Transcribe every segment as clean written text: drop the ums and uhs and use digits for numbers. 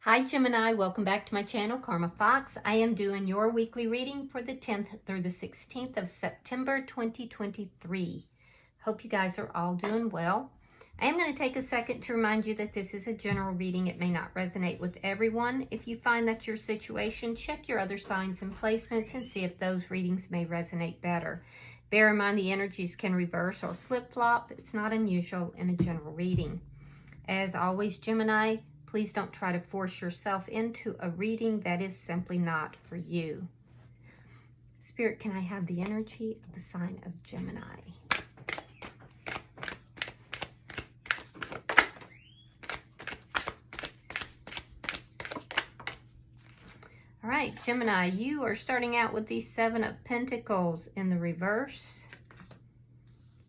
Hi Gemini, welcome back to my channel, Karma Fox. I am doing your weekly reading for the 10th through the 16th of September 2023. Hope you guys are all doing well. I am going to take a second to remind you that this is a general reading. It may not resonate with everyone. If you find that's your situation, check your other signs and placements and see if those readings may resonate better. Bear in mind the energies can reverse or flip-flop. It's not unusual in a general reading. As always, Gemini, please don't try to force yourself into a reading that is simply not for you. Spirit, can I have the energy of the sign of Gemini? All right, Gemini, you are starting out with the Seven of Pentacles in the reverse.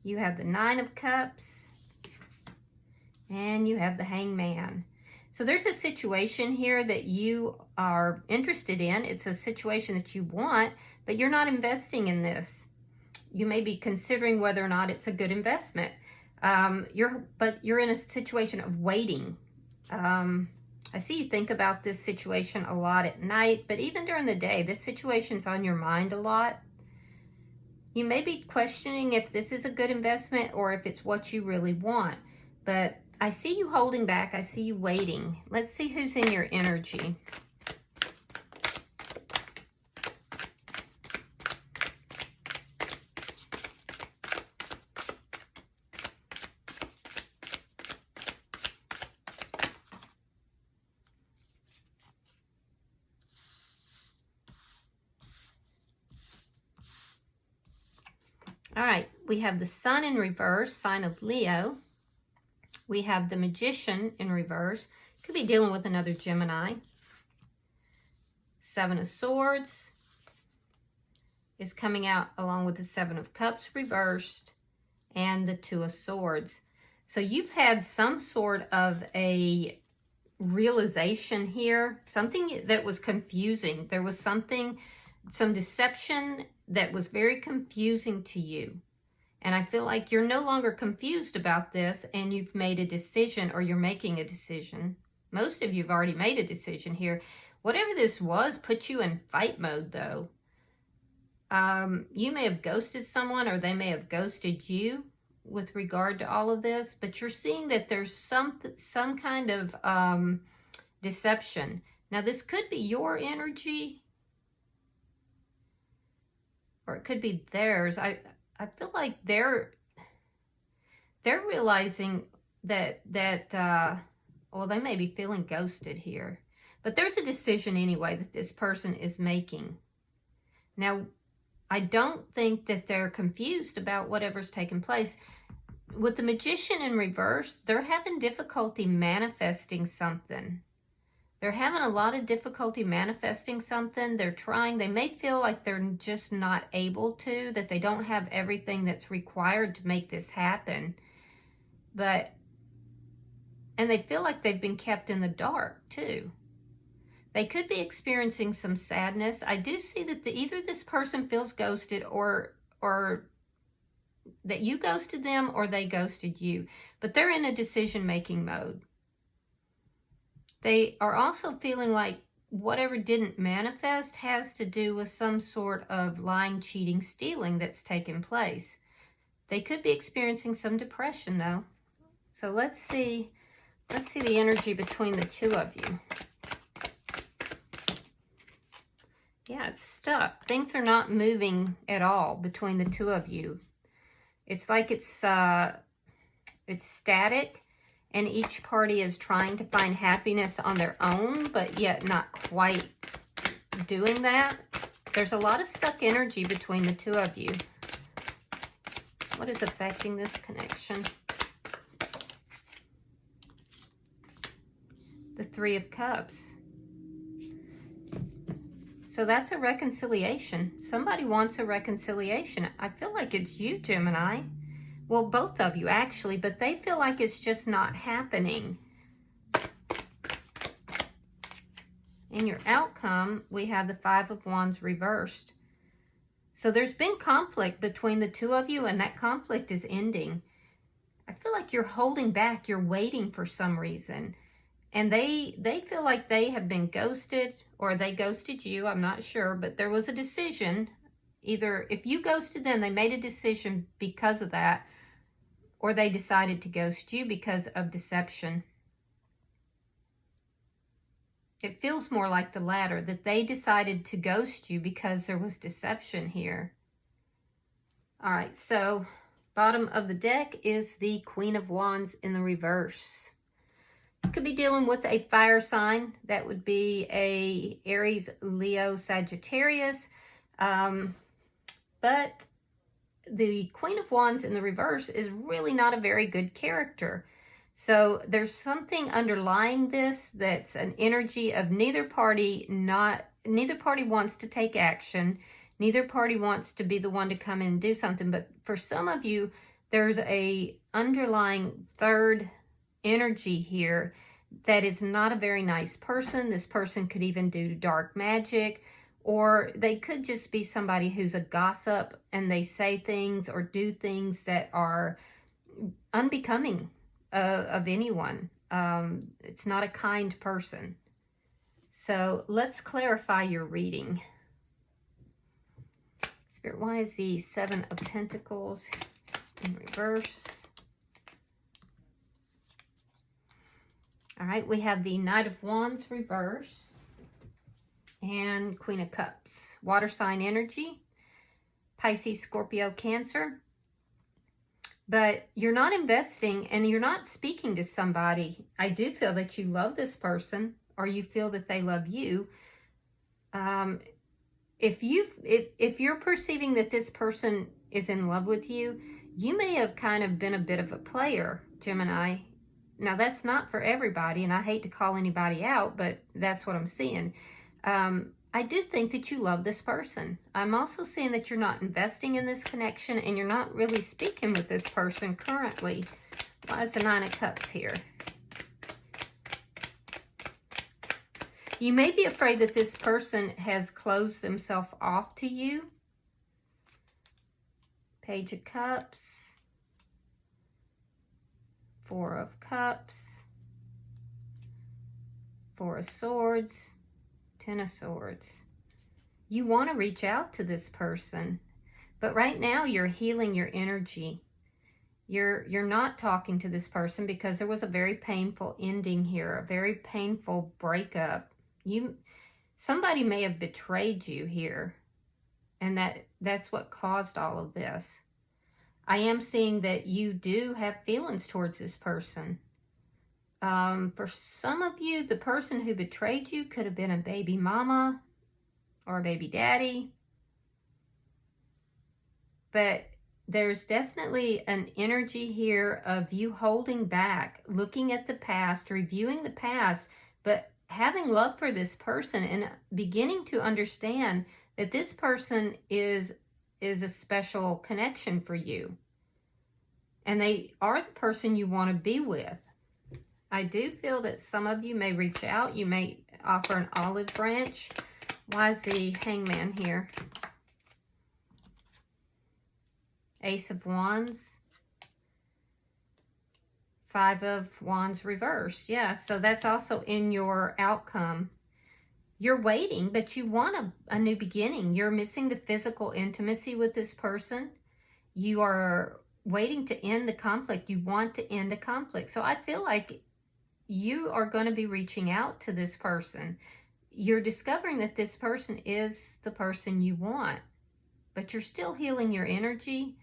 You have the Nine of Cups, and you have the Hangman. So there's a situation here that you are interested in. It's a situation that you want, but you're not investing in this. You may be considering whether or not it's a good investment. But you're in a situation of waiting. I see you think about this situation a lot at night, but even during the day, this situation's on your mind a lot. You may be questioning if this is a good investment or if it's what you really want, but I see you holding back. I see you waiting. Let's see who's in your energy. All right, we have the Sun in reverse, sign of Leo. We have the Magician in reverse. Could be dealing with another Gemini. Seven of Swords is coming out along with the Seven of Cups reversed and the Two of Swords. So you've had some sort of a realization here, something that was confusing. There was some deception that was very confusing to you. And I feel like you're no longer confused about this and you've made a decision, or you're making a decision. Most of you have already made a decision here. Whatever this was put you in fight mode though. You may have ghosted someone, or they may have ghosted you with regard to all of this, but you're seeing that there's some kind of deception. Now this could be your energy, or it could be theirs. I feel like they're realizing that well, they may be feeling ghosted here, but there's a decision anyway that this person is making. Now, I don't think that they're confused about whatever's taken place. With the Magician in reverse, they're having difficulty manifesting something. They're having a lot of difficulty manifesting something. They're trying. They may feel like they're just not able to, that they don't have everything that's required to make this happen. And they feel like they've been kept in the dark too. They could be experiencing some sadness. I do see that either this person feels ghosted, or that you ghosted them, or they ghosted you. But they're in a decision-making mode. They are also feeling like whatever didn't manifest has to do with some sort of lying, cheating, stealing that's taken place. They could be experiencing some depression though. So let's see the energy between the two of you. Yeah, it's stuck. Things are not moving at all between the two of you. It's like it's static. And each party is trying to find happiness on their own, but yet not quite doing that. There's a lot of stuck energy between the two of you. What is affecting this connection? The Three of Cups. So that's a reconciliation. Somebody wants a reconciliation. I feel like it's you, Gemini. Well, both of you actually, but they feel like it's just not happening. In your outcome, we have the Five of Wands reversed. So there's been conflict between the two of you, and that conflict is ending. I feel like you're holding back. You're waiting for some reason. And they feel like they have been ghosted, or they ghosted you. I'm not sure, but there was a decision. Either if you ghosted them, they made a decision because of that, or they decided to ghost you because of deception. It feels more like the latter, that they decided to ghost you because there was deception here. All right, so bottom of the deck is the Queen of Wands in the reverse. You could be dealing with a fire sign. That would be a Aries, Leo, Sagittarius. But the Queen of Wands in the reverse is really not a very good character. So there's something underlying this that's an energy of neither party wants to take action. Neither party wants to be the one to come in and do something. But for some of you, there's a underlying third energy here that is not a very nice person. This person could even do dark magic, or they could just be somebody who's a gossip and they say things or do things that are unbecoming of anyone. It's not a kind person. So let's clarify your reading. Spirit, why is the Seven of Pentacles in reverse? All right, we have the Knight of Wands reversed and Queen of Cups. Water sign energy, Pisces, Scorpio, Cancer. But you're not investing and you're not speaking to somebody. I do feel that you love this person, or you feel that they love you. If you're perceiving that this person is in love with you, you may have kind of been a bit of a player, Gemini. Now, that's not for everybody, and I hate to call anybody out, but that's what I'm seeing. I do think that you love this person. I'm also seeing that you're not investing in this connection, and you're not really speaking with this person currently. Why is the Nine of Cups here? You may be afraid that this person has closed themselves off to you. Page of Cups. Four of Cups. Four of Swords. Ten of Swords. You want to reach out to this person, but right now you're healing your energy. You're not talking to this person because there was a very painful ending here, a very painful breakup. Somebody may have betrayed you here, and that's what caused all of this. I am seeing that you do have feelings towards this person. For some of you, the person who betrayed you could have been a baby mama or a baby daddy. But there's definitely an energy here of you holding back, looking at the past, reviewing the past, but having love for this person and beginning to understand that this person is a special connection for you. And they are the person you want to be with. I do feel that some of you may reach out. You may offer an olive branch. Why is the Hangman here? Ace of Wands. Five of Wands reversed. Yeah, so that's also in your outcome. You're waiting, but you want a new beginning. You're missing the physical intimacy with this person. You are waiting to end the conflict. You want to end the conflict. So I feel like you are going to be reaching out to this person. You're discovering that this person is the person you want, but you're still healing your energy.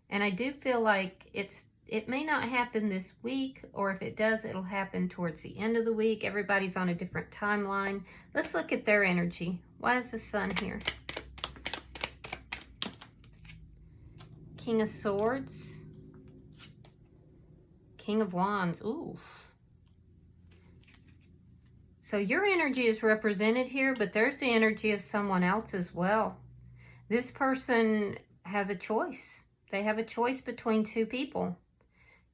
And I do feel like it may not happen this week, or if it does, it'll happen towards the end of the week. Everybody's on a different timeline. Let's look at their energy. Why is the Sun here? King of Swords. King of Wands. Ooh. So your energy is represented here, but there's the energy of someone else as well. This person has a choice. They have a choice between two people.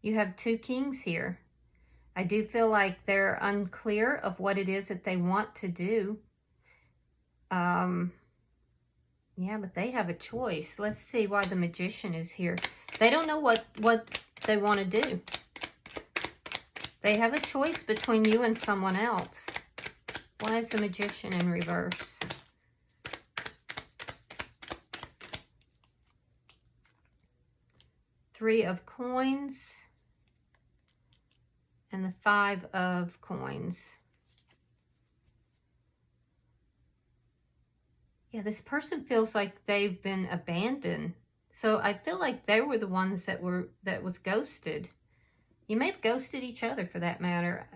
You have two kings here. I do feel like they're unclear of what it is that they want to do. Yeah, but they have a choice. Let's see why the Magician is here. They don't know what they want to do. They have a choice between you and someone else. Why is the Magician in reverse? Three of Coins and the Five of Coins. Yeah, this person feels like they've been abandoned. So I feel like they were the ones that was ghosted. You may have ghosted each other for that matter.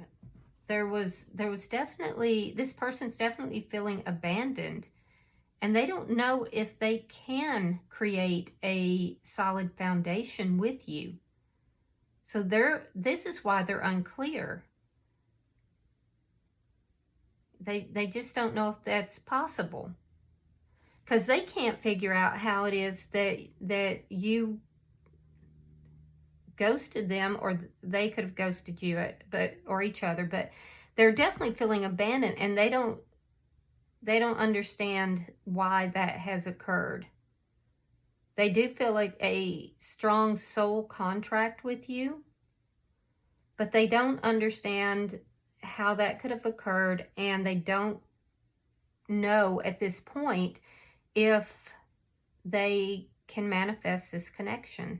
There was definitely, this person's definitely feeling abandoned. And they don't know if they can create a solid foundation with you. So this is why they're unclear. They just don't know if that's possible. Because they can't figure out how it is that you ghosted them, or they could have ghosted you, or each other. But they're definitely feeling abandoned, and they don't understand why that has occurred. They do feel like a strong soul contract with you, but they don't understand how that could have occurred, and they don't know at this point if they can manifest this connection.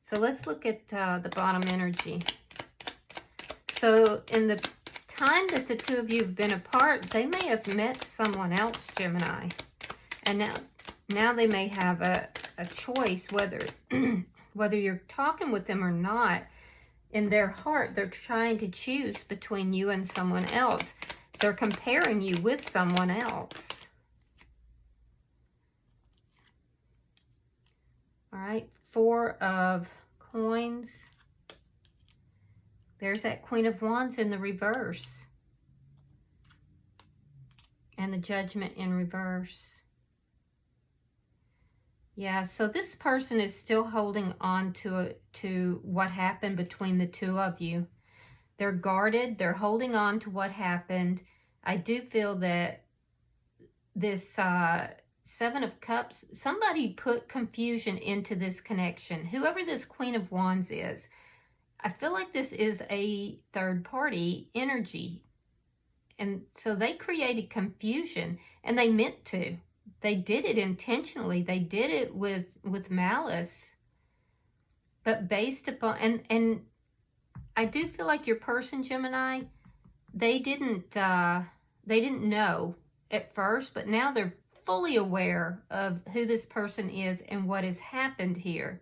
So let's look at the bottom energy. So in the time that the two of you have been apart, they may have met someone else, Gemini. And now they may have a choice whether whether you're talking with them or not. In their heart, they're trying to choose between you and someone else. They're comparing you with someone else. All right, Four of Coins. There's that Queen of Wands in the reverse. And the Judgment in reverse. Yeah, so this person is still holding on to what happened between the two of you. They're guarded. They're holding on to what happened. I do feel that this Seven of Cups, somebody put confusion into this connection. Whoever this Queen of Wands is, I feel like this is a third party energy. And so they created confusion, and they meant to. They did it intentionally. They did it with malice. But based upon, and I do feel like your person, Gemini, they didn't know at first, but now they're fully aware of who this person is and what has happened here.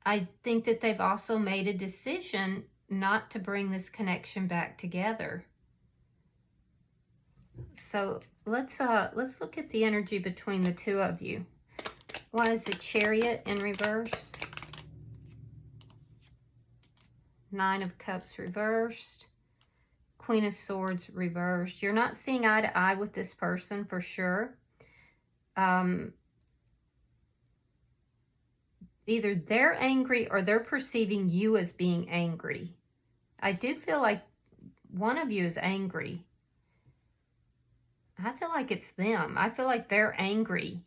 I think that they've also made a decision not to bring this connection back together. So let's look at the energy between the two of you. Why is the Chariot in reverse? Nine of Cups reversed. Queen of Swords reversed. You're not seeing eye to eye with this person for sure. Either they're angry or they're perceiving you as being angry. I do feel like one of you is angry. I feel like it's them. I feel like they're angry.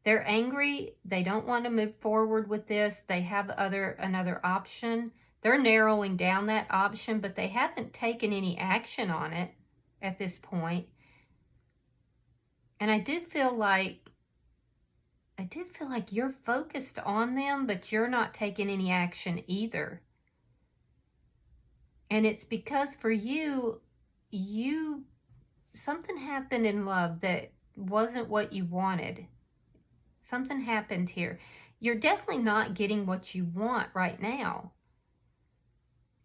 They're angry. They don't want to move forward with this. They have another option. They're narrowing down that option, but they haven't taken any action on it at this point. And I do feel like you're focused on them, but you're not taking any action either. And it's because for you something happened in love that wasn't what you wanted. Something happened here. You're definitely not getting what you want right now.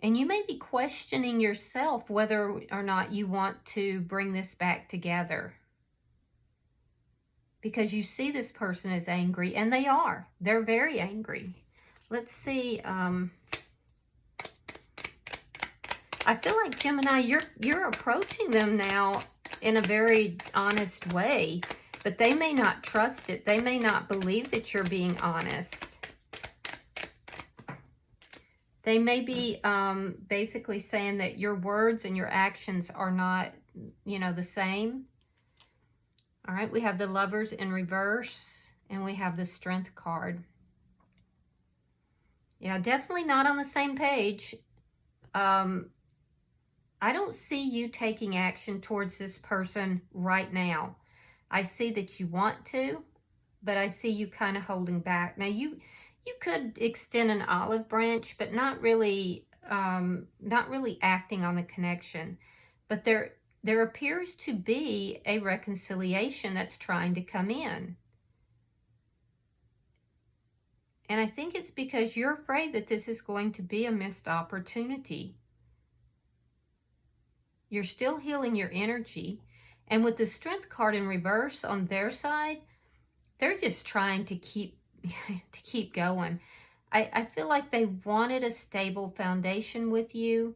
And you may be questioning yourself whether or not you want to bring this back together. Because you see this person as angry, and they are. They're very angry. Let's see. I feel like, Gemini, you're approaching them now in a very honest way, but they may not trust it. They may not believe that you're being honest. They may be basically saying that your words and your actions are not, the same. All right, we have the Lovers in reverse, and we have the Strength card. Yeah, definitely not on the same page. I don't see you taking action towards this person right now. I see that you want to, but I see you kind of holding back. Now, you could extend an olive branch, but not really acting on the connection. But there appears to be a reconciliation that's trying to come in. And I think it's because you're afraid that this is going to be a missed opportunity. You're still healing your energy. And with the Strength card in reverse on their side, they're just trying to keep going. I feel like they wanted a stable foundation with you.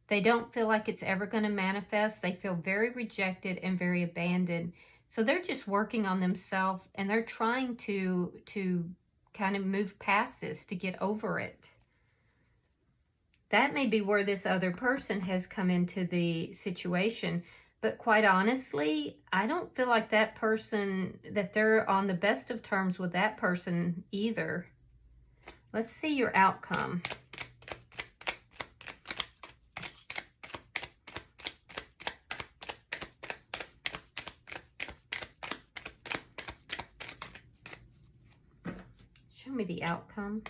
They don't feel like it's ever going to manifest. They feel very rejected and very abandoned. So they're just working on themselves, and they're trying to kind of move past this, to get over it. That may be where this other person has come into the situation. But quite honestly, I don't feel like that person, that they're on the best of terms with that person either. Let's see your outcome. Show me the outcome.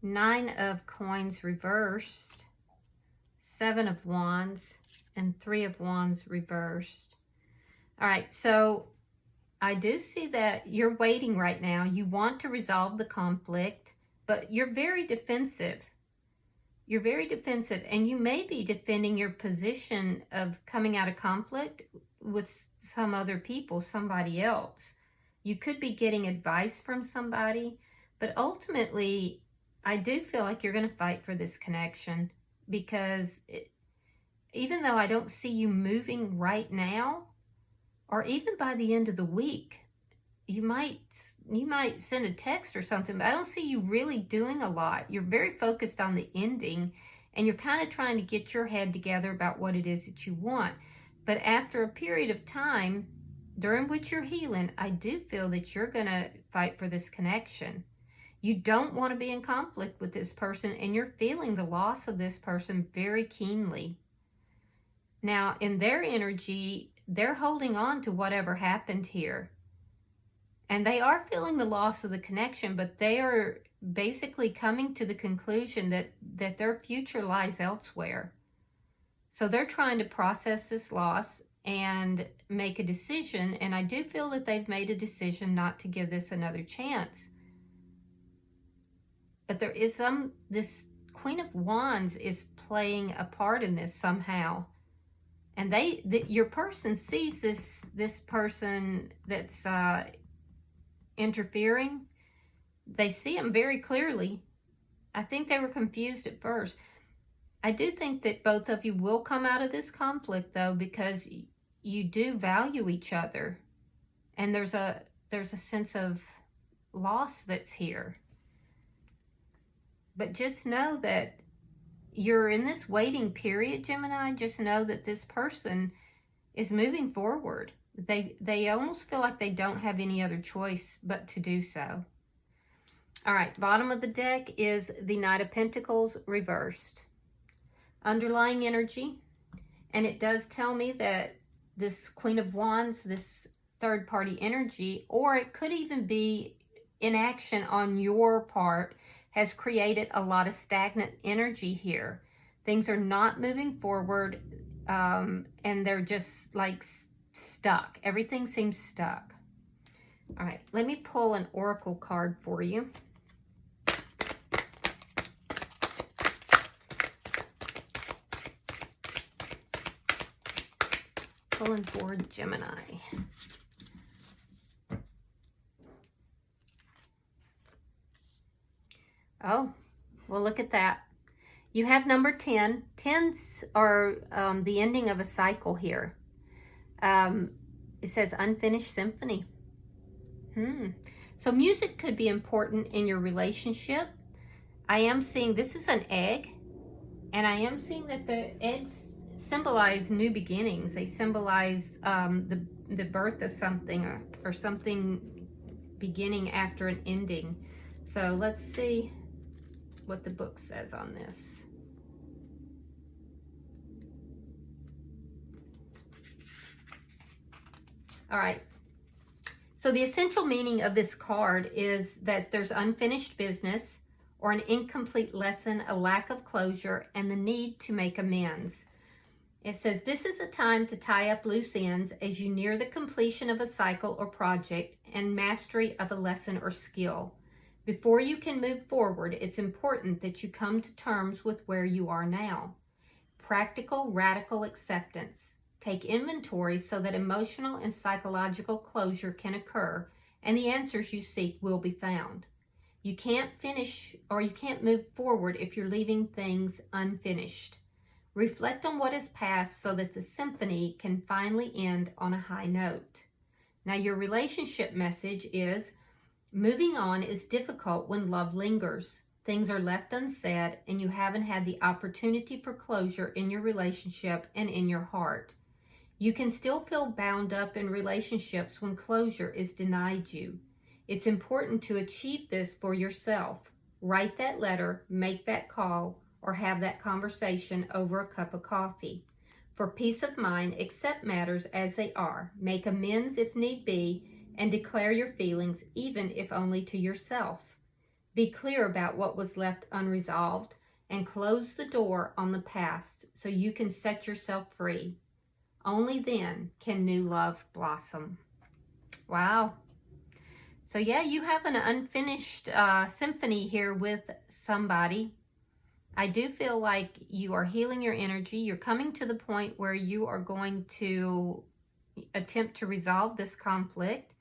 Nine of Coins reversed, Seven of Wands, and Three of Wands reversed. All right, so I do see that you're waiting right now. You want to resolve the conflict, but you're very defensive. You're very defensive, and you may be defending your position of coming out of conflict with some other people, somebody else. You could be getting advice from somebody, but ultimately, I do feel like you're going to fight for this connection, because even though I don't see you moving right now, or even by the end of the week, you might send a text or something, but I don't see you really doing a lot. You're very focused on the ending, and you're kind of trying to get your head together about what it is that you want. But after a period of time during which you're healing, I do feel that you're going to fight for this connection. You don't want to be in conflict with this person, and you're feeling the loss of this person very keenly. Now, in their energy, they're holding on to whatever happened here. And they are feeling the loss of the connection, but they are basically coming to the conclusion that their future lies elsewhere. So they're trying to process this loss and make a decision, and I do feel that they've made a decision not to give this another chance. But there is this Queen of Wands is playing a part in this somehow. And your person sees this person that's interfering. They see him very clearly. I think they were confused at first. I do think that both of you will come out of this conflict, though, because you do value each other. And there's a sense of loss that's here. But just know that you're in this waiting period, Gemini. Just know that this person is moving forward. They almost feel like they don't have any other choice but to do so. All right, bottom of the deck is the Knight of Pentacles reversed. Underlying energy, and it does tell me that this Queen of Wands, this third party energy, or it could even be inaction on your part, has created a lot of stagnant energy here. Things are not moving forward, and they're just like stuck. Everything seems stuck. All right, let me pull an oracle card for you. Pulling for Gemini. Oh, well, look at that. You have number 10. 10s are the ending of a cycle here. It says unfinished symphony. So music could be important in your relationship. I am seeing this is an egg, and I am seeing that the eggs symbolize new beginnings. They symbolize the birth of something, or something beginning after an ending. So let's see what the book says on this. All right. So the essential meaning of this card is that there's unfinished business or an incomplete lesson, a lack of closure, and the need to make amends. It says this is a time to tie up loose ends as you near the completion of a cycle or project and mastery of a lesson or skill. Before you can move forward, it's important that you come to terms with where you are now. Practical, radical acceptance. Take inventory so that emotional and psychological closure can occur and the answers you seek will be found. You can't finish or you can't move forward if you're leaving things unfinished. Reflect on what is past so that the symphony can finally end on a high note. Now, your relationship message is, moving on is difficult when love lingers. Things are left unsaid and you haven't had the opportunity for closure in your relationship and in your heart. You can still feel bound up in relationships when closure is denied you. It's important to achieve this for yourself. Write that letter, make that call, or have that conversation over a cup of coffee. For peace of mind, accept matters as they are. Make amends if need be, and declare your feelings, even if only to yourself. Be clear about what was left unresolved, and close the door on the past so you can set yourself free. Only then can new love blossom. Wow. So yeah, you have an unfinished symphony here with somebody. I do feel like you are healing your energy. You're coming to the point where you are going to attempt to resolve this conflict.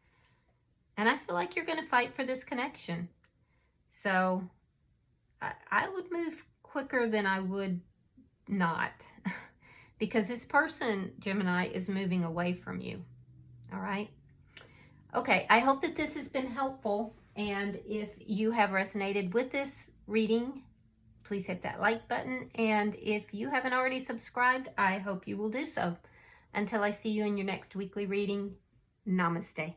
And I feel like you're going to fight for this connection. So I would move quicker than I would not. Because this person, Gemini, is moving away from you. All right? Okay, I hope that this has been helpful. And if you have resonated with this reading, please hit that like button. And if you haven't already subscribed, I hope you will do so. Until I see you in your next weekly reading, namaste.